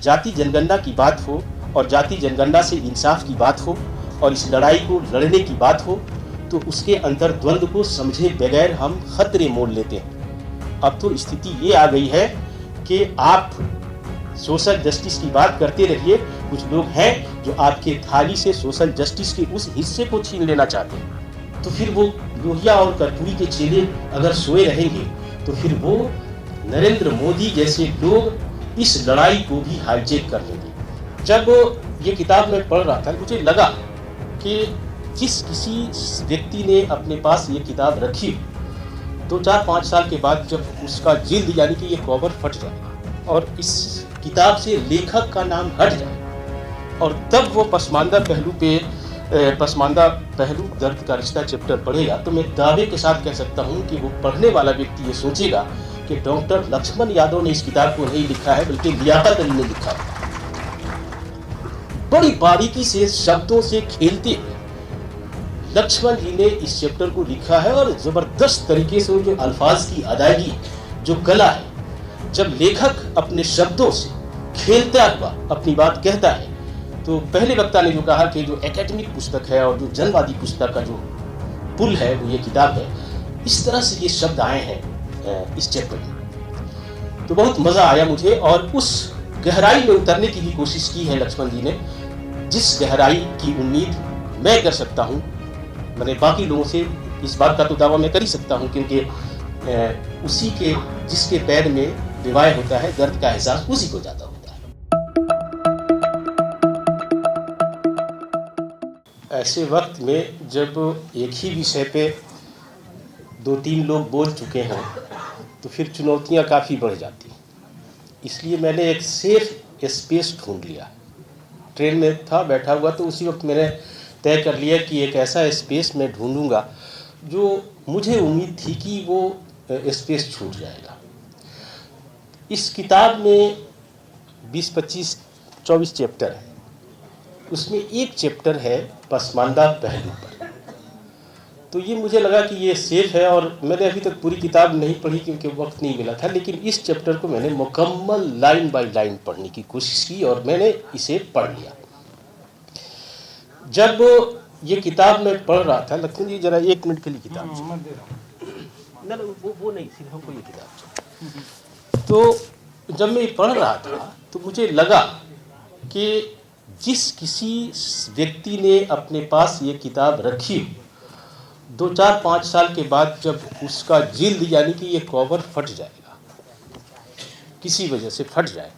जाति जनगणना की बात हो और जाति जनगणना से इंसाफ की बात हो और इस लड़ाई को लड़ने की बात हो तो उसके अंतर द्वंद्व को समझे बगैर हम खतरे मोड़ लेते हैं। अब तो स्थिति ये आ गई है कि आप सोशल जस्टिस की बात करते रहिए, कुछ लोग हैं जो आपके थाली से सोशल जस्टिस के उस हिस्से को छीन लेना चाहते हैं। तो फिर वो लोहिया और कर्पूरी के चेले अगर सोए रहेंगे तो फिर वो नरेंद्र मोदी जैसे लोग इस लड़ाई को भी हाईजैक कर लेंगे। जब ये किताब मैं पढ़ रहा था मुझे लगा कि जिस किसी व्यक्ति ने अपने पास ये किताब रखी तो 4-5 साल के बाद जब उसका जिल्द यानी कि ये कवर फट जाए और इस किताब से लेखक का नाम हट जाए और तब वो पसमानदा पहलू दर्द का रिश्ता चैप्टर पढ़ेगा तो मैं दावे के साथ कह सकता हूँ कि वो पढ़ने वाला व्यक्ति ये सोचेगा कि डॉक्टर लक्ष्मण यादव ने इस किताब को नहीं लिखा है बल्कि लियाकत अली ने लिखा है। बड़ी बारीकी से शब्दों से खेलते हुए लक्ष्मण जी ने इस चैप्टर को लिखा है और जबरदस्त तरीके से जो अल्फाज की अदायगी, जो कला है, जब लेखक अपने शब्दों से खेलता हुआ अपनी बात कहता है तो पहले वक्ता ने जो कहा कि जो एकेडमिक पुस्तक है और जो जनवादी पुस्तक का जो पुल है वो ये किताब है, इस तरह से ये शब्द आए हैं इस चैप्टर में। तो बहुत मजा आया मुझे और उस गहराई में उतरने की भी कोशिश की है लक्ष्मण जी ने, जिस गहराई की उम्मीद मैं कर सकता हूँ। मैंने बाकी लोगों से इस बात का तो दावा मैं कर ही सकता हूँ क्योंकि उसी के जिसके पैर में विवाह होता है दर्द का एहसास उसी को ज्यादा होता है। ऐसे वक्त में जब एक ही विषय पे 2-3 लोग बोल चुके हैं तो फिर चुनौतियां काफ़ी बढ़ जाती। इसलिए मैंने एक सेफ स्पेस ढूंढ लिया। ट्रेन में था बैठा हुआ तो उसी वक्त मैंने तय कर लिया कि एक ऐसा स्पेस मैं ढूंढूंगा जो मुझे उम्मीद थी कि वो स्पेस छूट जाएगा। इस किताब में 20-25-24 चैप्टर है, उसमें एक चैप्टर है पसमानदा पहलू पर। तो ये मुझे लगा कि ये सेफ है और मैंने अभी तक पूरी किताब नहीं पढ़ी क्योंकि वक्त नहीं मिला था, लेकिन इस चैप्टर को मैंने मुकम्मल लाइन बाय लाइन पढ़ने की कोशिश की और मैंने इसे पढ़ लिया। जब ये किताब मैं पढ़ रहा था, लक्ष्मण जी जरा 1 मिनट के लिए किताब ना वो नहीं, सिर्फ हमको ये किताब। तो जब मैं पढ़ रहा था तो मुझे लगा कि जिस किसी व्यक्ति ने अपने पास ये किताब रखी 2-4-5 साल के बाद जब उसका जिल्द यानी कि ये कवर फट जाएगा, किसी वजह से फट जाए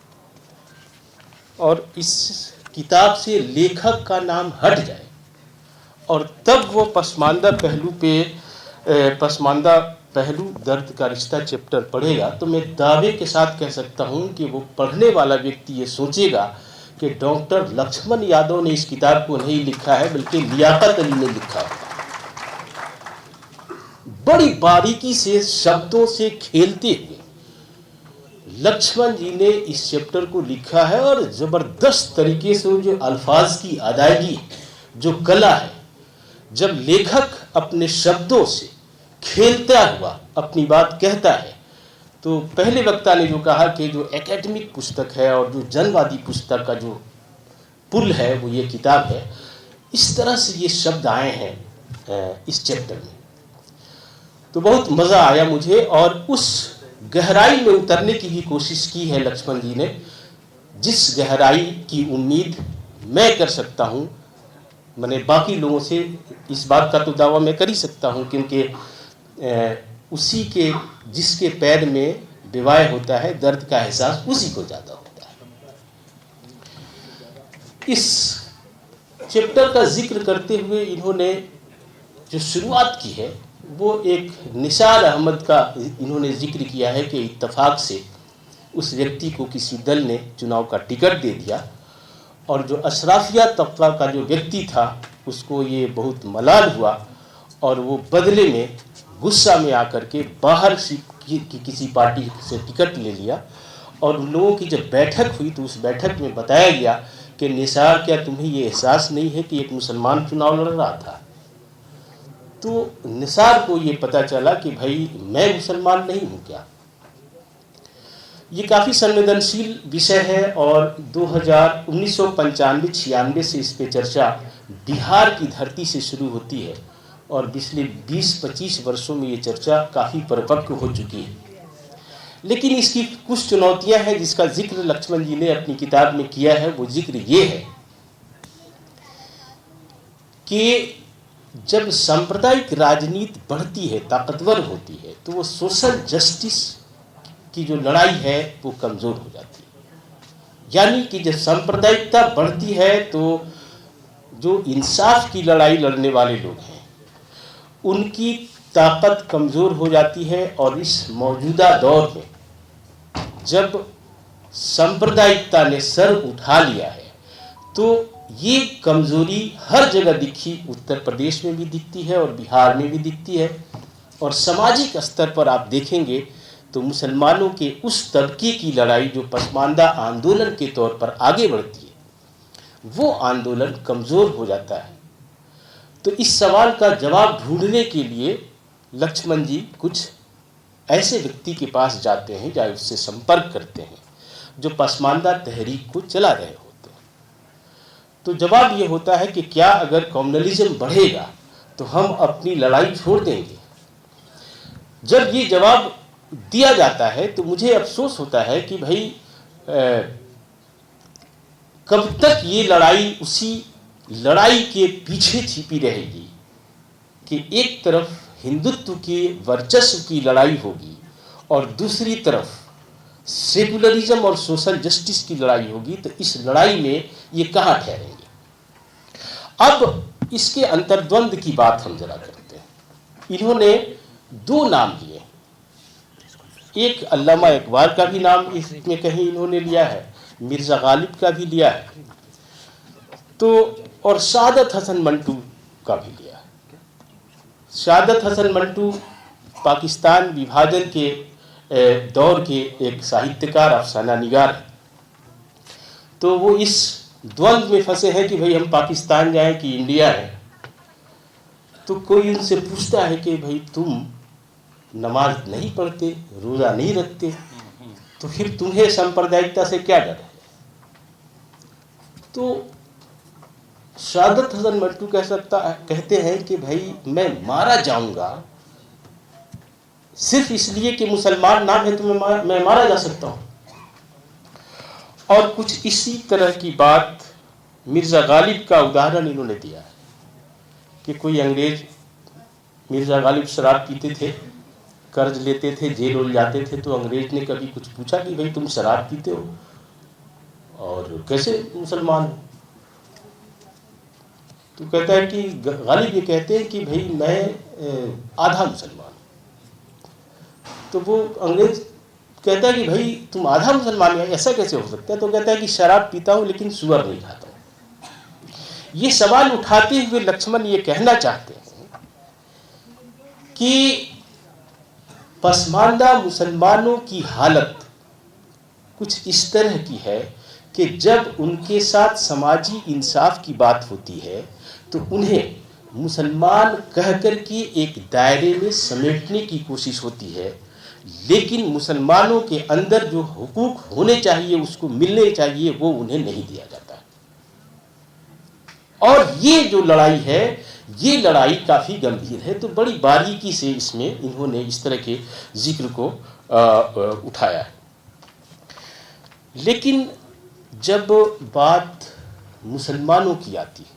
और इस किताब से लेखक का नाम हट जाए और तब वो पसमानदा पहलू दर्द का रिश्ता चैप्टर पढ़ेगा तो मैं दावे के साथ कह सकता हूँ कि वो पढ़ने वाला व्यक्ति ये सोचेगा कि डॉक्टर लक्ष्मण यादव ने इस किताब को नहीं लिखा है बल्कि लियाकत अली ने लिखा है। बड़ी बारीकी से शब्दों से खेलते हुए लक्ष्मण जी ने इस चैप्टर को लिखा है और जबरदस्त तरीके से जो अल्फाज की अदायगी, जो कला है, जब लेखक अपने शब्दों से खेलता हुआ अपनी बात कहता है तो पहले वक्ता ने जो कहा कि जो एकेडमिक पुस्तक है और जो जनवादी पुस्तक का जो पुल है वो ये किताब है, इस तरह से ये शब्द आए हैं इस चैप्टर में। तो बहुत मज़ा आया मुझे और उस गहराई में उतरने की भी कोशिश की है लक्ष्मण जी ने, जिस गहराई की उम्मीद मैं कर सकता हूँ। मैंने बाकी लोगों से इस बात का तो दावा मैं कर ही सकता हूँ क्योंकि उसी के जिसके पैर में विवाह होता है दर्द का एहसास उसी को ज़्यादा होता है। इस चैप्टर का जिक्र करते हुए इन्होंने जो शुरुआत की है वो एक निसार अहमद का इन्होंने जिक्र किया है कि इत्तेफाक से उस व्यक्ति को किसी दल ने चुनाव का टिकट दे दिया और जो अशराफिया तबका का जो व्यक्ति था उसको ये बहुत मलाल हुआ और वो बदले में गुस्सा में आकर के बाहर की किसी पार्टी से टिकट ले लिया और उन लोगों की जब बैठक हुई तो उस बैठक में बताया गया कि निसार, क्या तुम्हें ये एहसास नहीं है कि एक मुसलमान चुनाव लड़ रहा था? तो निसार को ये पता चला कि भाई मैं मुसलमान नहीं हूँ क्या। ये काफ़ी संवेदनशील विषय है और 1995-96 से इस पे चर्चा बिहार की धरती से शुरू होती है और पिछले 20-25 वर्षों में ये चर्चा काफ़ी परिपक्व हो चुकी है। लेकिन इसकी कुछ चुनौतियां हैं जिसका जिक्र लक्ष्मण जी ने अपनी किताब में किया है। वो जिक्र ये है कि जब सांप्रदायिक राजनीति बढ़ती है, ताकतवर होती है, तो वो सोशल जस्टिस की जो लड़ाई है वो कमज़ोर हो जाती है। यानी कि जब सांप्रदायिकता बढ़ती है तो जो इंसाफ की लड़ाई लड़ने वाले लोग हैं उनकी ताकत कमज़ोर हो जाती है। और इस मौजूदा दौर में जब सांप्रदायिकता ने सर उठा लिया है तो ये कमज़ोरी हर जगह दिखी, उत्तर प्रदेश में भी दिखती है और बिहार में भी दिखती है। और सामाजिक स्तर पर आप देखेंगे तो मुसलमानों के उस तबके की लड़ाई जो पसमानदा आंदोलन के तौर पर आगे बढ़ती है वो आंदोलन कमज़ोर हो जाता है। तो इस सवाल का जवाब ढूंढने के लिए लक्ष्मण जी कुछ ऐसे व्यक्ति के पास जाते हैं या उससे संपर्क करते हैं जो पसमानदा तहरीक को चला रहे होते हैं। तो जवाब ये होता है कि क्या अगर कम्युनलिज्म बढ़ेगा तो हम अपनी लड़ाई छोड़ देंगे। जब ये जवाब दिया जाता है तो मुझे अफसोस होता है कि भाई कब तक ये लड़ाई उसी लड़ाई के पीछे छिपी रहेगी कि एक तरफ हिंदुत्व के वर्चस्व की लड़ाई होगी और दूसरी तरफ सेकुलरिज्म और सोशल जस्टिस की लड़ाई होगी। तो इस लड़ाई में ये कहाँ ठहरेंगे। अब इसके अंतर्द्वंद की बात हम जरा करते हैं। इन्होंने दो नाम लिए, एक अल्लामा इकबाल का भी नाम इसमें कहीं इन्होंने लिया है, मिर्ज़ा गालिब का भी लिया है, तो और सादत हसन मंटू का भी लिया है। सादत हसन मंटू पाकिस्तान विभाजन के दौर के एक साहित्यकार, अफसाना निगार है। तो वो इस द्वंद में फंसे हैं कि भाई हम पाकिस्तान जाएं कि इंडिया है। तो कोई उनसे पूछता है कि भाई तुम नमाज नहीं पढ़ते, रोज़ा नहीं रखते, तो फिर तुम्हें सांप्रदायिकता से क्या डर है। तो सादत हसन मंटू कहते हैं कि भाई मैं मारा जाऊंगा सिर्फ इसलिए कि मुसलमान नाम है तो मैं मारा जा सकता हूं। और कुछ इसी तरह की बात मिर्ज़ा गालिब का उदाहरण इन्होंने दिया है कि कोई अंग्रेज, मिर्ज़ा गालिब शराब पीते थे, कर्ज लेते थे, जेल उल जाते थे, तो अंग्रेज ने कभी कुछ पूछा कि भाई तुम शराब पीते हो और कैसे मुसलमान हो। तो कहता है कि गालिब ये कहते हैं कि भाई मैं आधा मुसलमान। तो वो अंग्रेज कहता है कि भाई तुम आधा मुसलमान है, ऐसा कैसे हो सकता है। तो कहता है कि शराब पीता हूँ लेकिन सुअर नहीं खाता हूँ। ये सवाल उठाते हुए लक्ष्मण ये कहना चाहते हैं कि पसमानदा मुसलमानों की हालत कुछ इस तरह की है कि जब उनके साथ समाजी इंसाफ की बात होती है तो उन्हें मुसलमान कहकर के एक दायरे में समेटने की कोशिश होती है, लेकिन मुसलमानों के अंदर जो हुकूक होने चाहिए, उसको मिलने चाहिए, वो उन्हें नहीं दिया जाता। और ये जो लड़ाई है, ये लड़ाई काफ़ी गंभीर है। तो बड़ी बारीकी से इसमें इन्होंने इस तरह के जिक्र को उठाया है। लेकिन जब बात मुसलमानों की आती है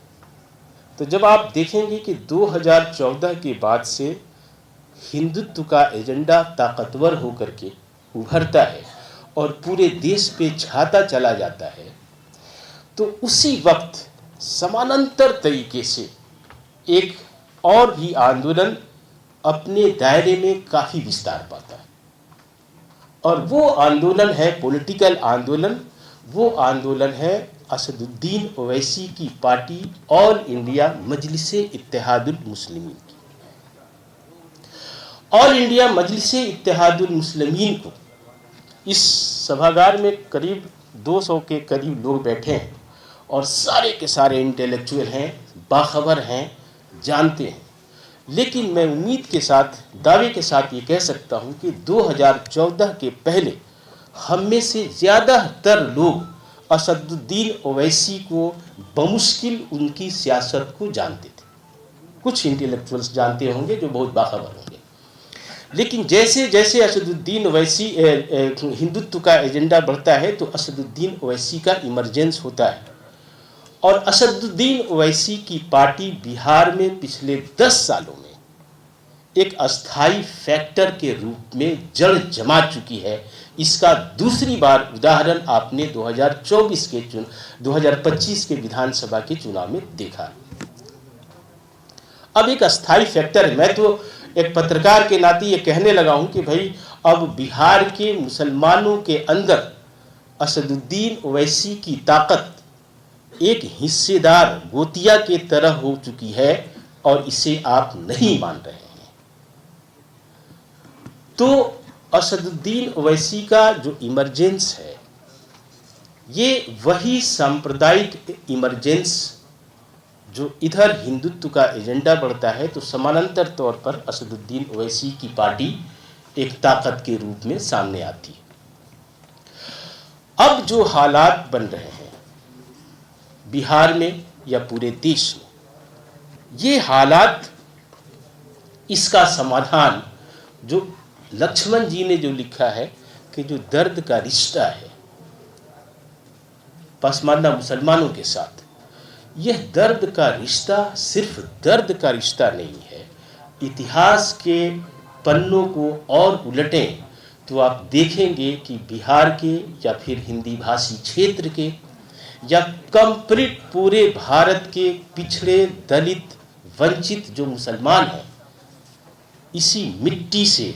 तो जब आप देखेंगे कि 2014 के बाद से हिंदुत्व का एजेंडा ताकतवर होकर के उभरता है और पूरे देश पे छाता चला जाता है, तो उसी वक्त समानांतर तरीके से एक और भी आंदोलन अपने दायरे में काफ़ी विस्तार पाता है। और वो आंदोलन है पॉलिटिकल आंदोलन। वो आंदोलन है असदुद्दीन ओवैसी की पार्टी ऑल इंडिया मजलिसे इत्तेहादुल मुस्लिमीन की। ऑल इंडिया मजलिसे इत्तेहादुल मुस्लिमीन को, इस सभागार में करीब 200 के करीब लोग बैठे हैं और सारे के सारे इंटेलेक्चुअल हैं, बाखबर हैं, जानते हैं। लेकिन मैं उम्मीद के साथ, दावे के साथ ये कह सकता हूँ कि 2014 के पहले हम में से ज़्यादातर लोग असदुद्दीन ओवैसी को बमुश्किल उनकी सियासत को जानते थे। कुछ इंटेलेक्चुअल्स जानते होंगे जो बहुत बाखबर होंगे, लेकिन जैसे जैसे असदुद्दीन ओवैसी हिंदुत्व का एजेंडा बढ़ता है तो असदुद्दीन ओवैसी का इमरजेंस होता है, और असदुद्दीन ओवैसी की पार्टी बिहार में पिछले 10 सालों में एक अस्थाई फैक्टर के रूप में जड़ जमा चुकी है। इसका दूसरी बार उदाहरण आपने 2025 के विधानसभा के चुनाव में देखा। अब एक अस्थाई फैक्टर है। मैं तो एक पत्रकार के नाते ये कहने लगा हूं कि भाई अब बिहार के मुसलमानों के अंदर असदुद्दीन ओवैसी की ताकत एक हिस्सेदार गोतिया के तरह हो चुकी है, और इसे आप नहीं मान रहे हैं। तो असदुद्दीन ओवैसी का जो इमरजेंस है, ये वही सांप्रदायिक इमरजेंस जो इधर हिंदुत्व का एजेंडा बढ़ता है तो समानांतर तौर पर असदुद्दीन ओवैसी की पार्टी एक ताकत के रूप में सामने आती है। अब जो हालात बन रहे हैं बिहार में या पूरे देश में, ये हालात, इसका समाधान जो लक्ष्मण जी ने जो लिखा है कि जो दर्द का रिश्ता है पसमानदा मुसलमानों के साथ, यह दर्द का रिश्ता सिर्फ दर्द का रिश्ता नहीं है। इतिहास के पन्नों को और उलटें तो आप देखेंगे कि बिहार के या फिर हिंदी भाषी क्षेत्र के या कंप्लीट पूरे भारत के पिछड़े, दलित, वंचित जो मुसलमान हैं, इसी मिट्टी से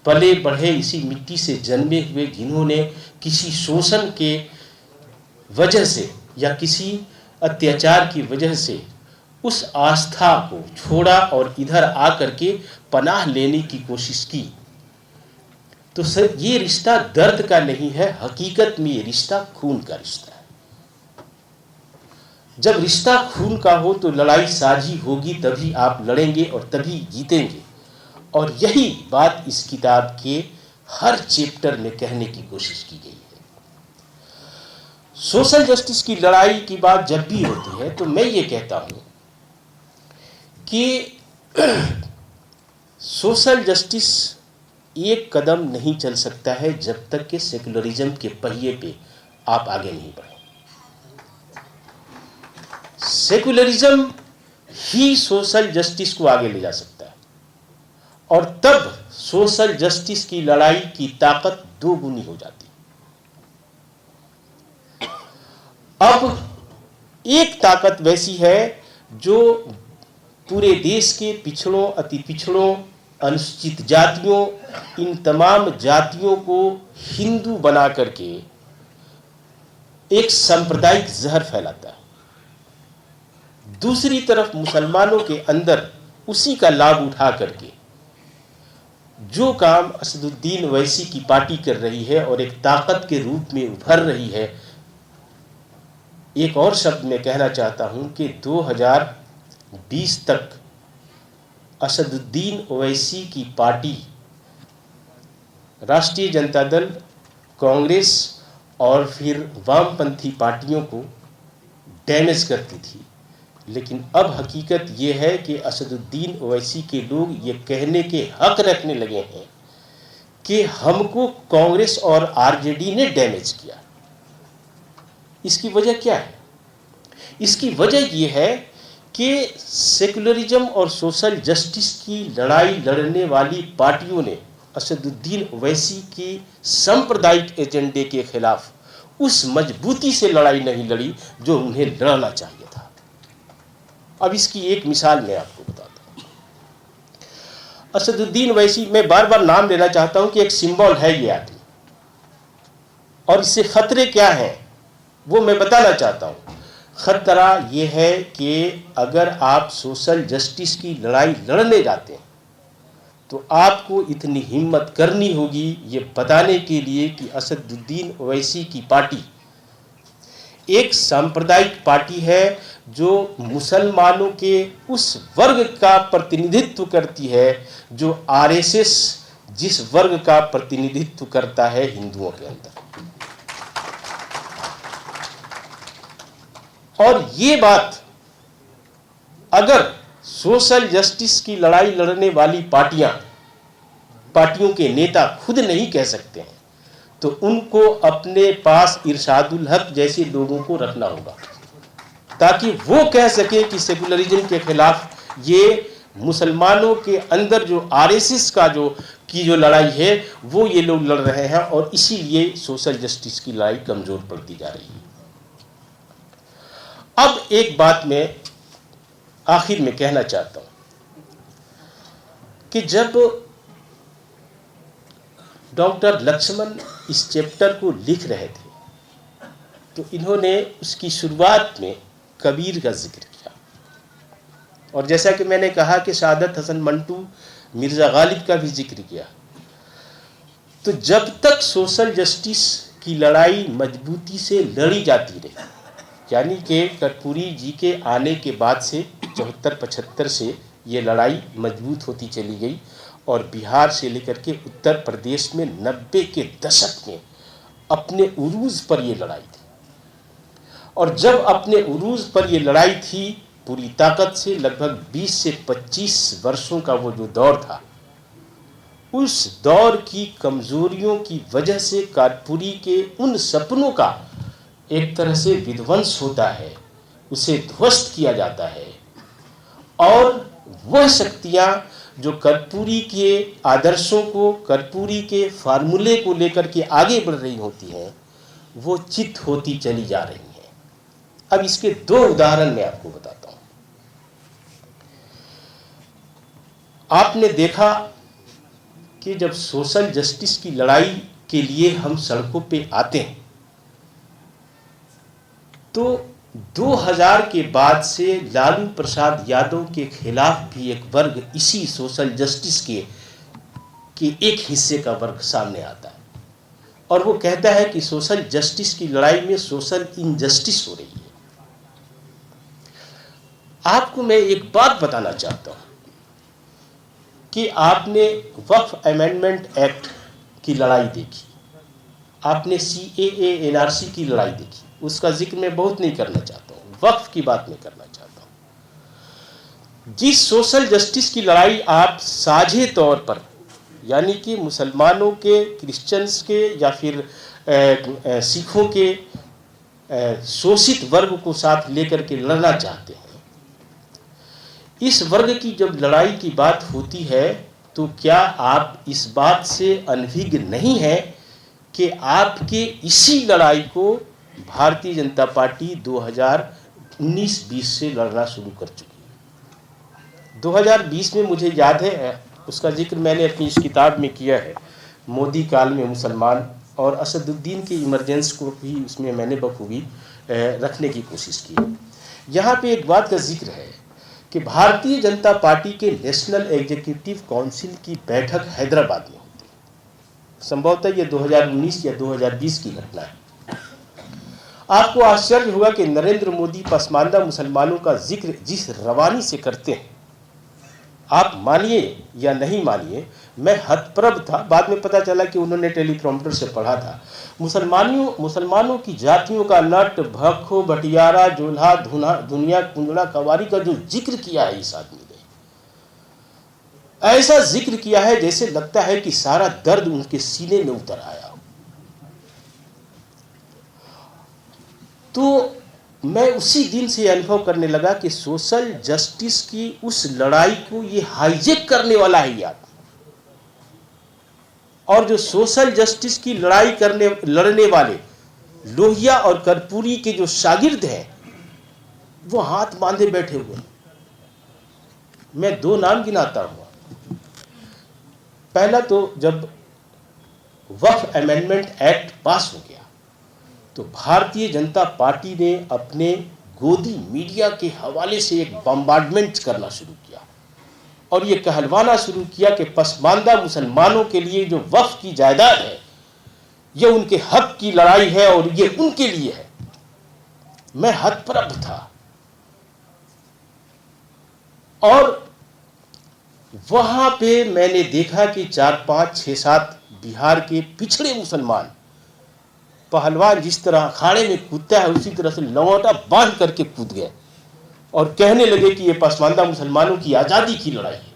पले बढ़े, इसी मिट्टी से जन्मे हुए, जिन्होंने किसी शोषण के वजह से या किसी अत्याचार की वजह से उस आस्था को छोड़ा और इधर आकर के पनाह लेने की कोशिश की, तो सर ये रिश्ता दर्द का नहीं है, हकीकत में ये रिश्ता खून का रिश्ता है। जब रिश्ता खून का हो तो लड़ाई साझी होगी, तभी आप लड़ेंगे और तभी जीतेंगे। और यही बात इस किताब के हर चैप्टर में कहने की कोशिश की गई है। सोशल जस्टिस की लड़ाई की बात जब भी होती है तो मैं ये कहता हूं कि सोशल जस्टिस एक कदम नहीं चल सकता है जब तक कि सेकुलरिज्म के पहिए पे आप आगे नहीं बढ़े। सेकुलरिज्म ही सोशल जस्टिस को आगे ले जा सकता है, और तब सोशल जस्टिस की लड़ाई की ताकत दोगुनी हो जाती है। अब एक ताकत वैसी है जो पूरे देश के पिछड़ों, अति पिछड़ों, अनुसूचित जातियों, इन तमाम जातियों को हिंदू बना करके एक सांप्रदायिक जहर फैलाता है। दूसरी तरफ मुसलमानों के अंदर उसी का लाभ उठा करके जो काम असदुद्दीन ओवैसी की पार्टी कर रही है और एक ताकत के रूप में उभर रही है। एक और शब्द में कहना चाहता हूं कि 2020 तक असदुद्दीन ओवैसी की पार्टी राष्ट्रीय जनता दल, कांग्रेस और फिर वामपंथी पार्टियों को डैमेज करती थी, लेकिन अब हकीकत ये है कि असदुद्दीन ओवैसी के लोग ये कहने के हक रखने लगे हैं कि हमको कांग्रेस और आरजेडी ने डैमेज किया। इसकी वजह क्या है? इसकी वजह यह है कि सेकुलरिज्म और सोशल जस्टिस की लड़ाई लड़ने वाली पार्टियों ने असदुद्दीन ओवैसी की सांप्रदायिक एजेंडे के खिलाफ उस मजबूती से लड़ाई नहीं लड़ी जो उन्हें लड़ना चाहिए था। अब इसकी एक मिसाल मैं आपको बताता हूं। असदुद्दीन ओवैसी, मैं बार बार नाम लेना चाहता हूं कि एक सिंबल है ये आदमी, और इससे खतरे क्या हैं वो मैं बताना चाहता हूं। खतरा ये है कि अगर आप सोशल जस्टिस की लड़ाई लड़ने जाते हैं तो आपको इतनी हिम्मत करनी होगी ये बताने के लिए कि असदुद्दीन ओवैसी की पार्टी एक सांप्रदायिक पार्टी है जो मुसलमानों के उस वर्ग का प्रतिनिधित्व करती है जो आरएसएस जिस वर्ग का प्रतिनिधित्व करता है हिंदुओं के अंदर। और ये बात अगर सोशल जस्टिस की लड़ाई लड़ने वाली पार्टियों के नेता खुद नहीं कह सकते हैं, तो उनको अपने पास इरशादुल हक जैसे लोगों को रखना होगा, ताकि वो कह सके कि सेकुलरिज्म के खिलाफ ये मुसलमानों के अंदर जो आरएसएस का जो लड़ाई है वो ये लोग लड़ रहे हैं, और इसीलिए सोशल जस्टिस की लड़ाई कमजोर पड़ती जा रही है। अब एक बात मैं आखिर में कहना चाहता हूं कि जब डॉक्टर लक्ष्मण इस चैप्टर को लिख रहे थे तो इन्होंने उसकी शुरुआत में कबीर का जिक्र किया, और जैसा कि मैंने कहा कि सादत हसन मंटू, मिर्जा गालिब का भी जिक्र किया। तो जब तक सोशल जस्टिस की लड़ाई मजबूती से लड़ी जाती रही, यानी कि कर्पूरी जी के आने के बाद से 74-75 से ये लड़ाई मजबूत होती चली गई, और बिहार से लेकर के उत्तर प्रदेश में 90 के दशक में अपने उरूज पर ये लड़ाई थी। और जब अपने उरूज पर ये लड़ाई थी पूरी ताकत से, लगभग 20 से 25 वर्षों का वो जो दौर था, उस दौर की कमजोरियों की वजह से कर्पूरी के उन सपनों का एक तरह से विध्वंस होता है, उसे ध्वस्त किया जाता है, और वह शक्तियां जो कर्पूरी के आदर्शों को, कर्पूरी के फार्मूले को लेकर के आगे बढ़ रही होती हैं, वो चित होती चली जा रही हैं। अब इसके 2 उदाहरण मैं आपको बताता हूं। आपने देखा कि जब सोशल जस्टिस की लड़ाई के लिए हम सड़कों पे आते हैं तो 2000 के बाद से लालू प्रसाद यादव के खिलाफ भी एक वर्ग इसी सोशल जस्टिस के एक हिस्से का वर्ग सामने आता है, और वो कहता है कि सोशल जस्टिस की लड़ाई में सोशल इनजस्टिस हो रही है। आपको मैं एक बात बताना चाहता हूं कि आपने वक्फ अमेंडमेंट एक्ट की लड़ाई देखी, आपने CAA NRC की लड़ाई देखी, उसका जिक्र मैं बहुत नहीं करना चाहता हूं, वक्फ की बात नहीं करना चाहता हूं। जिस सोशल जस्टिस की लड़ाई आप साझे तौर पर, यानी कि मुसलमानों के, क्रिश्चियंस के या फिर सिखों के शोषित वर्ग को साथ लेकर के लड़ना चाहते हैं, इस वर्ग की जब लड़ाई की बात होती है तो क्या आप इस बात से अनभिज्ञ नहीं है कि आपके इसी लड़ाई को भारतीय जनता पार्टी 2019-20 से लड़ना शुरू कर चुकी है। 2020 में मुझे याद है, उसका जिक्र मैंने अपनी इस किताब में किया है, मोदी काल में मुसलमान, और असदुद्दीन के इमरजेंस को भी उसमें मैंने बखूबी रखने की कोशिश की है। यहाँ पे एक बात का जिक्र है कि भारतीय जनता पार्टी के नेशनल एग्जीक्यूटिव काउंसिल की बैठक हैदराबाद में होती है। संभवतः ये 2019 या 2020 की घटना है। आपको आश्चर्य होगा कि नरेंद्र मोदी पसमानदा मुसलमानों का जिक्र जिस रवानी से करते हैं, आप मानिए या नहीं मानिए, मैं हतप्रभ था, बाद में पता चला कि उन्होंने टेलीप्रॉम्प्टर से पढ़ा था। मुसलमानों की जातियों का नट, भक्खो, बटियारा, जोल्हा, दुनिया, कुंजड़ा, कवारी का जो जिक्र किया है इस आदमी ने, ऐसा जिक्र किया है जैसे लगता है कि सारा दर्द उनके सीने में उतर आया। तो मैं उसी दिन से अनुभव करने लगा कि सोशल जस्टिस की उस लड़ाई को ये हाईजेक करने वाला है यार, और जो सोशल जस्टिस की लड़ाई लड़ने वाले लोहिया और कर्पूरी के जो शागिर्द हैं, वो हाथ बांधे बैठे हुए। मैं 2 नाम गिनाता हूं। पहला तो जब वक्फ अमेंडमेंट एक्ट पास हो गया तो भारतीय जनता पार्टी ने अपने गोदी मीडिया के हवाले से एक बम्बार्डमेंट करना शुरू किया, और ये कहलवाना शुरू किया कि पसमानदा मुसलमानों के लिए जो वक्फ की जायदाद है, ये उनके हक की लड़ाई है और ये उनके लिए है। मैं हतप्रभ था, और वहाँ पे मैंने देखा कि 4, 5, 6, 7 बिहार के पिछड़े मुसलमान पहलवान जिस तरह अखाड़े में कूदता है उसी तरह से लंगोटा बांध करके कूद गए और कहने लगे कि ये पसमानदा मुसलमानों की आज़ादी की लड़ाई है।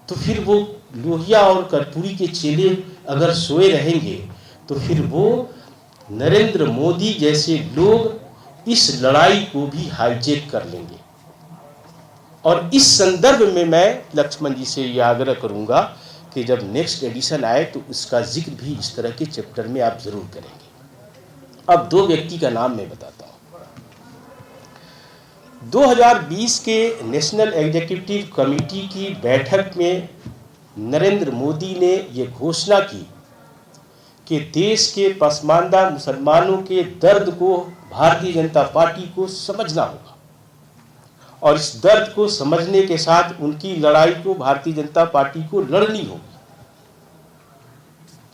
तो फिर वो लोहिया और कर्पूरी के चेले अगर सोए रहेंगे तो फिर वो नरेंद्र मोदी जैसे लोग इस लड़ाई को भी हाईजैक कर लेंगे। और इस संदर्भ में मैं लक्ष्मण जी से यह आग्रह करूंगा कि जब नेक्स्ट एडिशन आए तो उसका जिक्र भी इस तरह के चैप्टर में आप जरूर करेंगे। अब 2 व्यक्ति का नाम मैं बताता हूं। 2020 के नेशनल एग्जीक्यूटिव कमेटी की बैठक में नरेंद्र मोदी ने ये घोषणा की कि देश के पसमानदा मुसलमानों के दर्द को भारतीय जनता पार्टी को समझना होगा और इस दर्द को समझने के साथ उनकी लड़ाई को भारतीय जनता पार्टी को लड़नी होगी।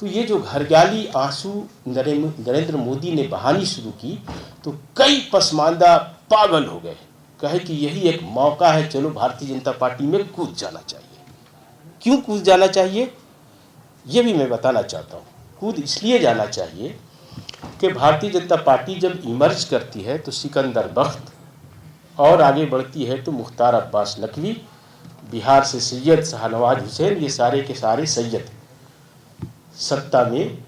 तो ये जो घरगाली आंसू नरेंद्र मोदी ने बहानी शुरू की तो कई पसमानदा पागल हो गए, कहे कि यही एक मौका है, चलो भारतीय जनता पार्टी में कूद जाना चाहिए। क्यों कूद जाना चाहिए ये भी मैं बताना चाहता हूँ। कूद इसलिए जाना चाहिए कि भारतीय जनता पार्टी जब इमर्ज करती है तो सिकंदर बख्त और आगे बढ़ती है तो मुख्तार अब्बास नकवी, बिहार से सैयद शाहनवाज हुसैन, ये सारे के सारे सैयद सत्ता में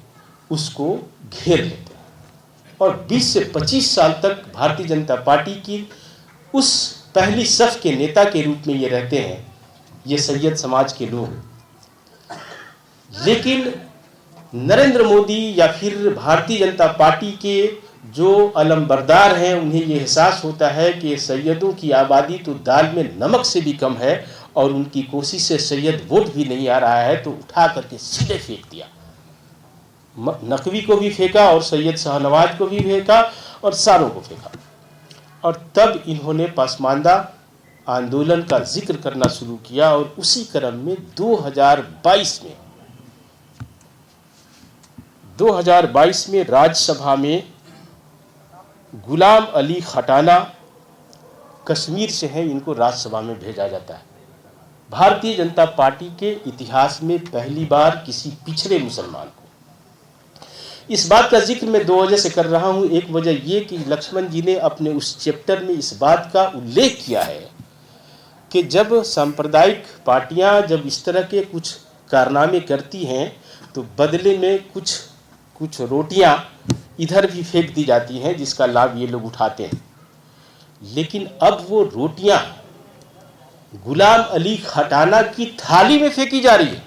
उसको घेर लेते हैं और 20 से 25 साल तक भारतीय जनता पार्टी की उस पहली सफ के नेता के रूप में ये रहते हैं, ये सैयद समाज के लोग। लेकिन नरेंद्र मोदी या फिर भारतीय जनता पार्टी के जो अलमबरदार हैं उन्हें ये एहसास होता है कि सैयदों की आबादी तो दाल में नमक से भी कम है और उनकी कोशिश से सैयद वोट भी नहीं आ रहा है, तो उठा करके सीधे फेंक दिया। नकवी को भी फेंका और सैयद शाहनवाज को भी फेंका और सारों को फेंका। और तब इन्होंने पसमानदा आंदोलन का जिक्र करना शुरू किया और उसी क्रम में 2022 में राज्यसभा में गुलाम अली खटाना कश्मीर से हैं, इनको राज्यसभा में भेजा जाता है। भारतीय जनता पार्टी के इतिहास में पहली बार किसी पिछड़े मुसलमान को। इस बात का जिक्र मैं 2 वजह से कर रहा हूं। एक वजह यह कि लक्ष्मण जी ने अपने उस चैप्टर में इस बात का उल्लेख किया है कि जब सांप्रदायिक पार्टियां जब इस तरह के कुछ कारनामे करती हैं तो बदले में कुछ रोटियां इधर भी फेंक दी जाती हैं जिसका लाभ ये लोग उठाते हैं। लेकिन अब वो रोटियां गुलाम अली खटाना की थाली में फेंकी जा रही है।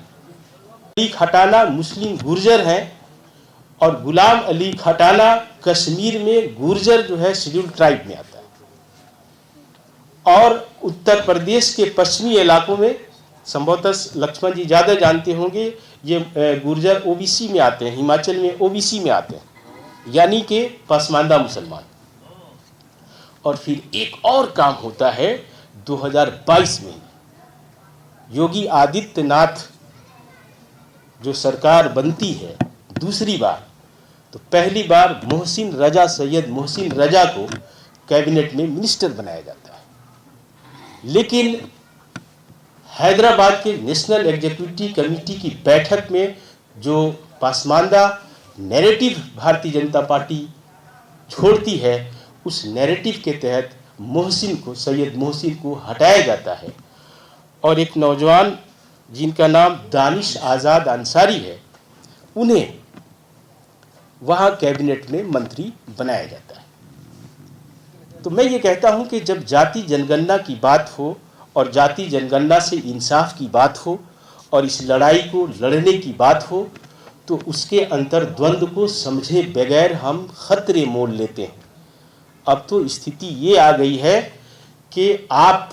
अली खटाना मुस्लिम गुर्जर हैं और गुलाम अली खटाना कश्मीर में गुर्जर जो है शेड्यूल्ड ट्राइब में आता है। और उत्तर प्रदेश के पश्चिमी इलाकों में संभवतः लक्ष्मण जी ज़्यादा जानते होंगे, ये गुर्जर ओबीसी में आते हैं, हिमाचल में ओबीसी में आते हैं, यानी कि पसमानदा मुसलमान। और फिर एक और काम होता है 2022 में योगी आदित्यनाथ जो सरकार बनती है दूसरी बार, तो पहली बार सैयद मोहसिन रजा को कैबिनेट में मिनिस्टर बनाया जाता है। लेकिन हैदराबाद के नेशनल एग्जीक्यूटिव कमेटी की बैठक में जो पसमानदा नैरेटिव भारतीय जनता पार्टी छोड़ती है उस नैरेटिव के तहत सैयद मोहसिन को हटाया जाता है और एक नौजवान जिनका नाम दानिश आज़ाद अंसारी है उन्हें वहाँ कैबिनेट में मंत्री बनाया जाता है। तो मैं ये कहता हूँ कि जब जाति जनगणना की बात हो और जाति जनगणना से इंसाफ की बात हो और इस लड़ाई को लड़ने की बात हो तो उसके अंतर्द्वंद को समझे बगैर हम खतरे मोल लेते हैं। अब तो स्थिति ये आ गई है कि आप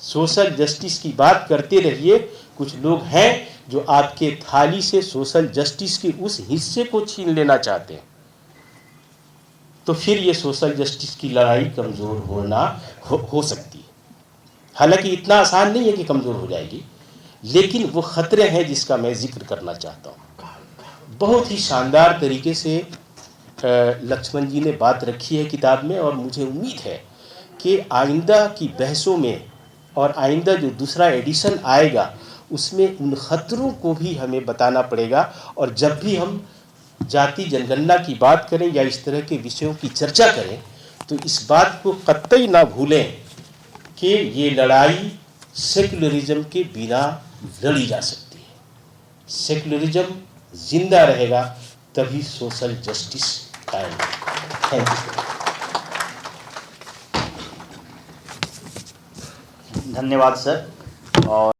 सोशल जस्टिस की बात करते रहिए, कुछ लोग हैं जो आपके थाली से सोशल जस्टिस के उस हिस्से को छीन लेना चाहते हैं। तो फिर ये सोशल जस्टिस की लड़ाई कमज़ोर हो सकती है। हालांकि इतना आसान नहीं है कि कमज़ोर हो जाएगी, लेकिन वो खतरे हैं जिसका मैं जिक्र करना चाहता हूँ। बहुत ही शानदार तरीके से लक्ष्मण जी ने बात रखी है किताब में और मुझे उम्मीद है कि आइंदा की बहसों में और आइंदा जो दूसरा एडिशन आएगा उसमें उन खतरों को भी हमें बताना पड़ेगा। और जब भी हम जाति जनगणना की बात करें या इस तरह के विषयों की चर्चा करें तो इस बात को कतई ना भूलें कि ये लड़ाई सेक्युलरिज्म के बिना लड़ी जा सकती है। सेक्युलरिज्म जिंदा रहेगा तभी सोशल जस्टिस कायम रहेगा। Thank you. धन्यवाद सर। और